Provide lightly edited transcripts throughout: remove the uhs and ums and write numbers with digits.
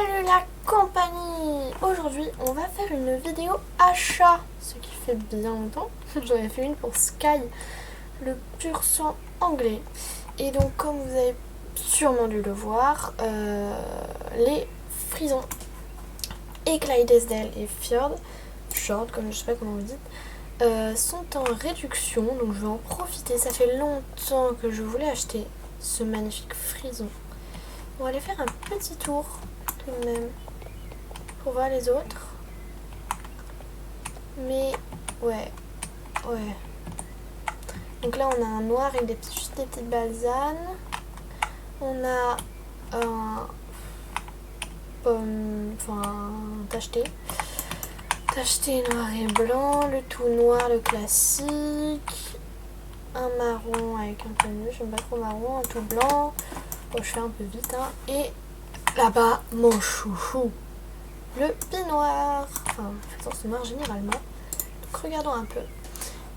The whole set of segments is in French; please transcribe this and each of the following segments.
Salut la compagnie! Aujourd'hui on va faire une vidéo achat, ce qui fait bien longtemps. J'en ai fait une pour Sky, le pur sang anglais. Et donc comme vous avez sûrement dû le voir, les frisons et Clydesdale et Fjord, comme je sais pas comment vous dites, sont en réduction. Donc je vais en profiter, ça fait longtemps que je voulais acheter ce magnifique frison. On va aller faire un petit tour tout de même pour voir les autres. Mais ouais. Donc là on a un noir avec juste des petites balsanes. On a un tacheté noir et blanc, le tout noir, le classique, un marron avec un peu mieux, j'aime pas trop marron, un tout blanc. Bon, je fais un peu vite hein. Et là-bas mon chouchou, le pinoir, enfin c'est noir généralement. Donc regardons un peu.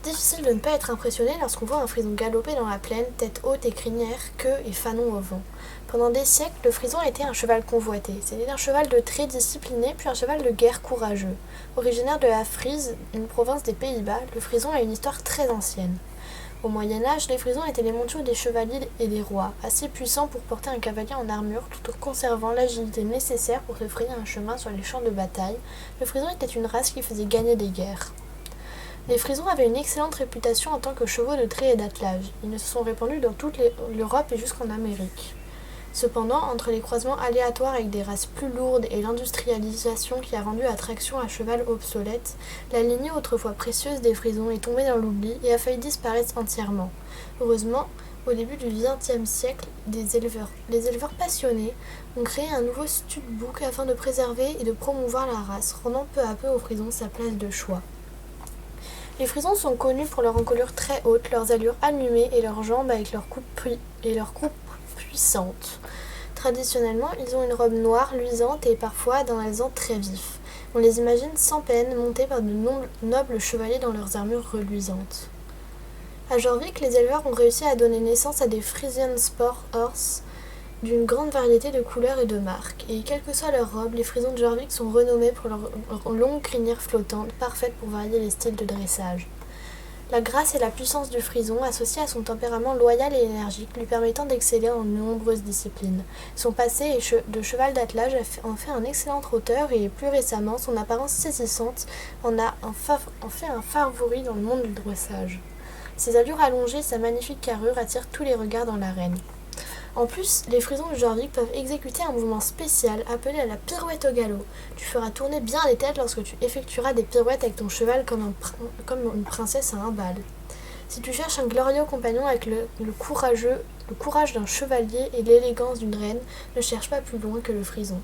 Difficile de ne pas être impressionné lorsqu'on voit un frison galoper dans la plaine, tête haute et crinière, queue et fanon au vent. Pendant des siècles, le frison a été un cheval convoité. C'était un cheval de trait discipliné, puis un cheval de guerre courageux. Originaire de la Frise, une province des Pays-Bas, le frison a une histoire très ancienne. Au Moyen-Âge, les frisons étaient les montures des chevaliers et des rois, assez puissants pour porter un cavalier en armure tout en conservant l'agilité nécessaire pour se frayer un chemin sur les champs de bataille. Le frison était une race qui faisait gagner des guerres. Les frisons avaient une excellente réputation en tant que chevaux de trait et d'attelage. Ils se sont répandus dans toute l'Europe et jusqu'en Amérique. Cependant, entre les croisements aléatoires avec des races plus lourdes et l'industrialisation qui a rendu la traction à cheval obsolète, la lignée autrefois précieuse des frisons est tombée dans l'oubli et a failli disparaître entièrement. Heureusement, au début du XXe siècle, les éleveurs passionnés ont créé un nouveau stud-book afin de préserver et de promouvoir la race, rendant peu à peu aux frisons sa place de choix. Les frisons sont connus pour leur encolure très haute, leurs allures allumées et leurs jambes avec leurs coupes puissantes. Traditionnellement, ils ont une robe noire, luisante et parfois d'un alezan très vif. On les imagine sans peine montés par de nobles chevaliers dans leurs armures reluisantes. À Jorvik, les éleveurs ont réussi à donner naissance à des Frisian Sport Horse d'une grande variété de couleurs et de marques. Et quelle que soit leur robe, les frisons de Jorvik sont renommés pour leurs longues crinières flottantes, parfaites pour varier les styles de dressage. La grâce et la puissance du frison, associées à son tempérament loyal et énergique, lui permettant d'exceller en nombreuses disciplines. Son passé de cheval d'attelage en fait un excellent trotteur et, plus récemment, son apparence saisissante en fait un favori dans le monde du dressage. Ses allures allongées et sa magnifique carrure attirent tous les regards dans l'arène. En plus, les frisons de Jorvik peuvent exécuter un mouvement spécial appelé la pirouette au galop. Tu feras tourner bien les têtes lorsque tu effectueras des pirouettes avec ton cheval comme une princesse à un bal. Si tu cherches un glorieux compagnon avec le courage d'un chevalier et l'élégance d'une reine, ne cherche pas plus loin que le frison.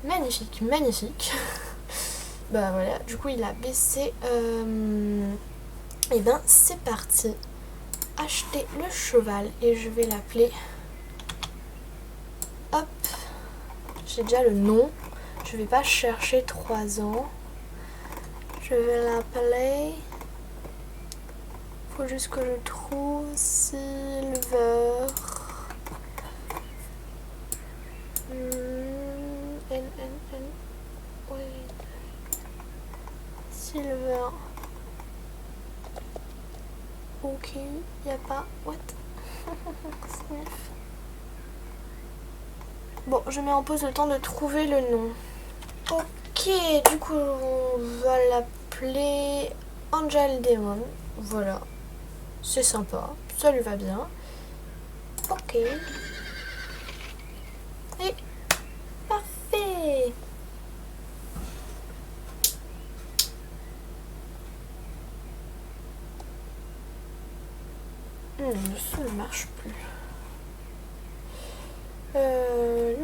Magnifique. Bah voilà, du coup il a baissé. Et ben c'est parti. Acheter le cheval et je vais l'appeler, hop, j'ai déjà le nom, je vais pas chercher 3 ans, je vais l'appeler, faut juste que je trouve Silver, Silver. Ok, y a pas. What? Bon, je mets en pause le temps de trouver le nom. Ok, du coup, on va l'appeler Angel Demon. Voilà. C'est sympa, ça lui va bien. Ok. Et parfait. Le son ne marche plus. Le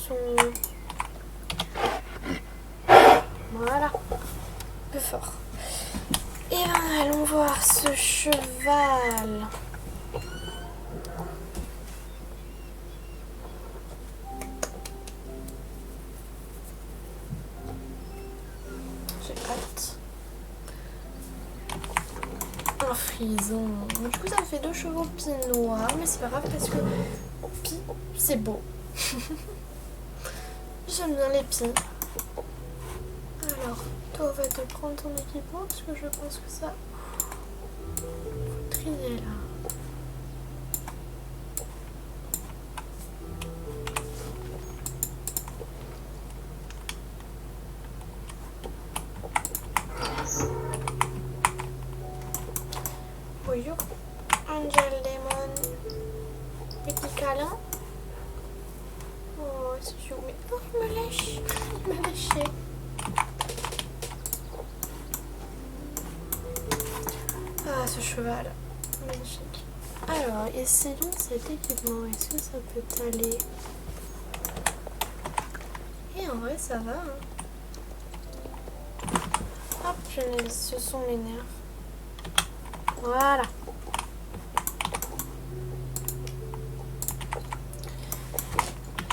son. Voilà. Un peu fort. Et ben, allons voir ce cheval. J'ai hâte. Un frison. Du coup, ça me fait 2 chevaux pie noirs, mais c'est pas grave parce que pie, c'est beau. J'aime bien les pins. Alors, toi, on va te prendre ton équipement parce que je pense que ça... Faut trier là. Voyou, Angel Demon, petit câlin. Oh, c'est chou. Mais oh, il me lèche. Il m'a léché. Ah, ce cheval. Magnifique. Alors, essayons cet équipement. Est-ce que ça peut aller? Et en vrai, ça va. Hein. Hop, ce sont les nerfs. Voilà.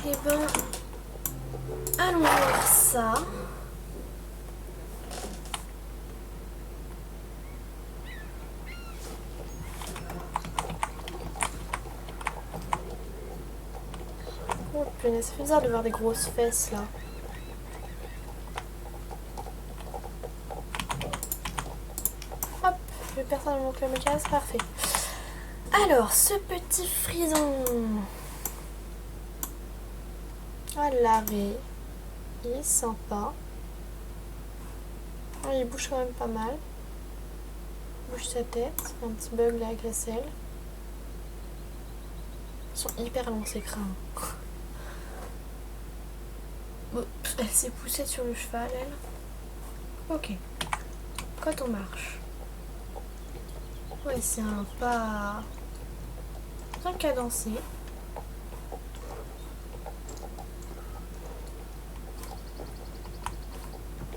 Et ben, allons voir ça. Oh punaise, ça fait bizarre de voir des grosses fesses là. Hop, plus personne ne manque le maquillage, c'est parfait. Alors, ce petit frison à laver, il est sympa. Il bouge quand même pas mal. Il bouge sa tête, un petit bug là avec la selle. Ils sont hyper longs ces crins. Bon, elle s'est poussée sur le cheval, elle. Ok. Quand on marche. Ouais, c'est un pas bien cadencé.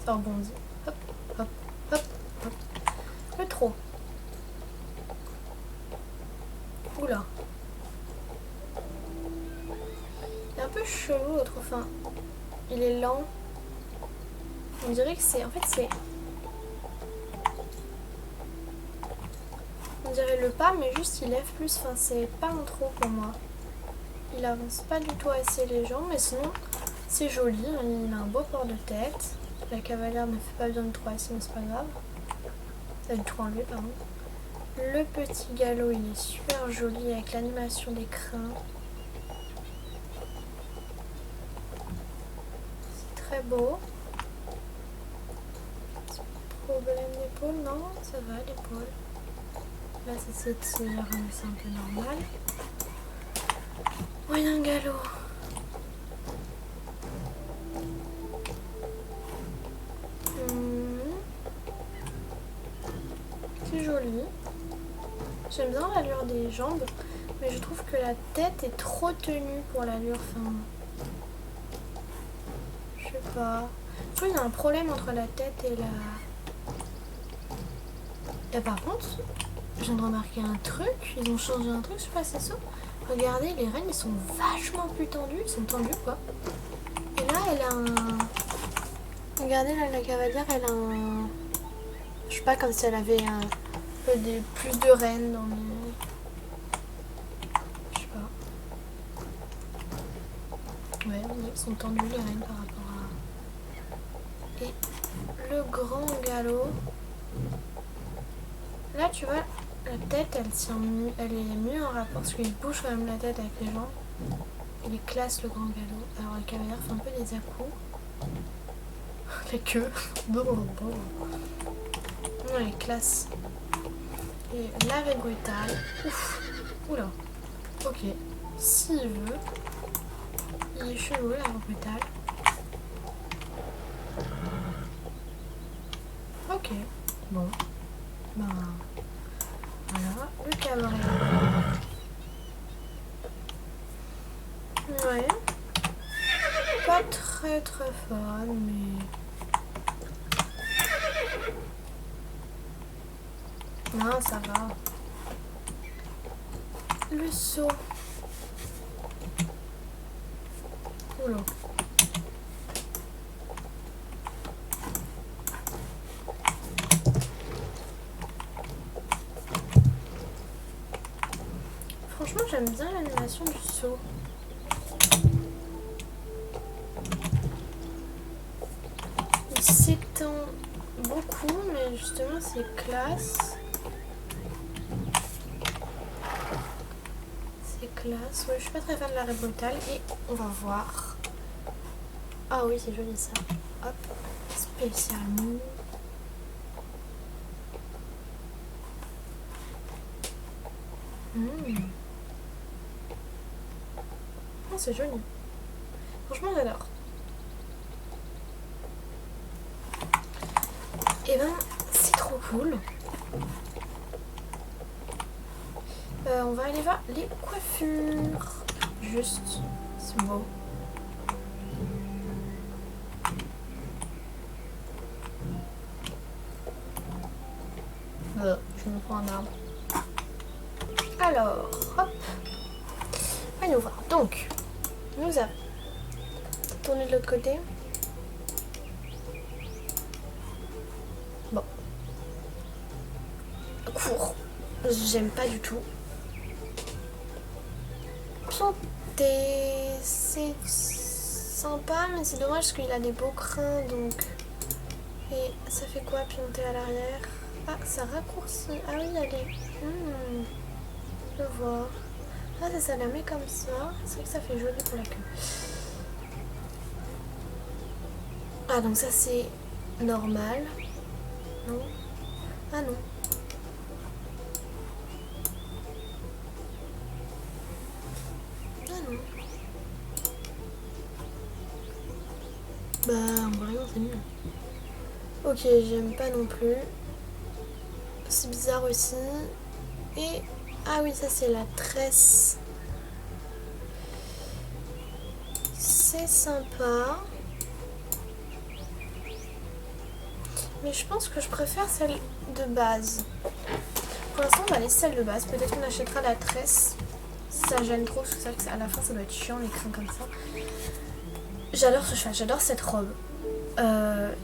Ça rebondit. Hop, hop, hop, hop. Le trop. Oula. Il est un peu chelou l'autre, enfin. Il est lent. On dirait que c'est... En fait, c'est... On dirait le pas, mais juste il lève plus. Enfin, c'est pas un trop pour moi. Il avance pas du tout assez les jambes, mais sinon, c'est joli. Il a un beau port de tête. La cavalière ne fait pas besoin de trop assis, mais c'est pas grave. Ça a dû trop enlever, pardon. Le petit galop, il est super joli avec l'animation des crins. C'est très beau. Problème d'épaule, non, ça va l'épaule. Là, ça s'étire, mais c'est un peu normal. Moyen galop. C'est joli. J'aime bien l'allure des jambes, mais je trouve que la tête est trop tenue pour l'allure. Enfin, je sais pas. Je trouve qu'il y a un problème entre la tête et la... Et par contre, je viens de remarquer un truc. Ils ont changé un truc, je sais pas si c'est ça. Regardez, les rênes, ils sont vachement plus tendus. Ils sont tendus, quoi. Et là, elle a un... Regardez, là, la cavalière, elle a un... Je sais pas, comme si elle avait un peu plus de rênes dans les... Je sais pas. Ouais, on dirait qu'ils sont tendus, les rênes, par rapport à... Et le grand galop... Là, tu vois, la tête, elle est mieux en rapport, parce qu'il bouge quand même la tête avec les jambes. Il est classe, le grand galop. Alors, la cavalière fait un peu des à-coups. La queue. Non, elle est classe. Et l'arrêt brutal. Ouf. Oula. Ok. S'il veut. Il est chelou, l'arrêt brutal. Ok. Bon. Ben. Voilà. Le cabaret. Ouais. Pas très très fun, mais... Non, ça va. Le saut. Oula. Franchement, j'aime bien l'animation du saut. s'étend beaucoup, mais justement c'est classe. C'est classe. Ouais, je suis pas très fan de l'arrêt brutal et on va voir. Ah oui, c'est joli ça. Hop, spécialement. Oh, c'est joli. Franchement, j'adore. Et ben, c'est trop cool. On va aller voir les coiffures. Juste, c'est beau. Je me prends un arbre. Alors, hop. Voyons voir. Donc, nous avons tourné de l'autre côté. Bon. Court. J'aime pas du tout. Planté, c'est sympa, mais c'est dommage parce qu'il a des beaux crins, donc. Et ça fait quoi, pianter à l'arrière? Ah, ça raccourcit. Ah oui, elle est. Je vois. Ah, ça la met comme ça. C'est vrai que ça fait joli pour la queue. Ah, donc ça c'est normal. Non? Ah non. Ah non. Bah, en vrai, non, c'est mieux. Ok, j'aime pas non plus. C'est bizarre aussi. Et... ah oui, ça c'est la tresse. C'est sympa. Mais je pense que je préfère celle de base. Pour l'instant, on va laisser celle de base. Peut-être qu'on achètera la tresse. Ça gêne trop, parce que c'est vrai qu'à la fin, ça doit être chiant, les crins comme ça. J'adore ce cheval, j'adore cette robe.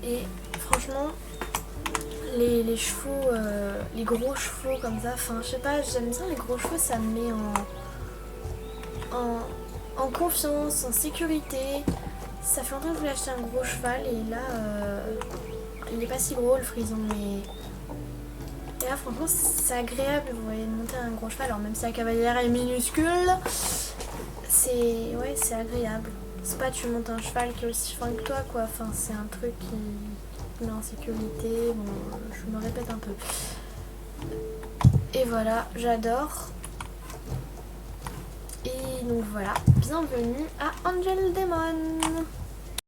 Et franchement, les chevaux, les gros chevaux comme ça, enfin, je sais pas, j'aime bien les gros chevaux, ça me met en confiance, en sécurité. Ça fait longtemps que je voulais acheter un gros cheval et là, il n'est pas si gros le frison, mais... et là franchement c'est agréable, vous voyez, de monter un gros cheval, alors même si la cavalière est minuscule, c'est... ouais, c'est agréable. C'est pas tu montes un cheval qui est aussi fin que toi, quoi, enfin c'est un truc qui met en sécurité, bon, je me répète un peu. Et voilà, j'adore. Et donc voilà, bienvenue à Angel Demon.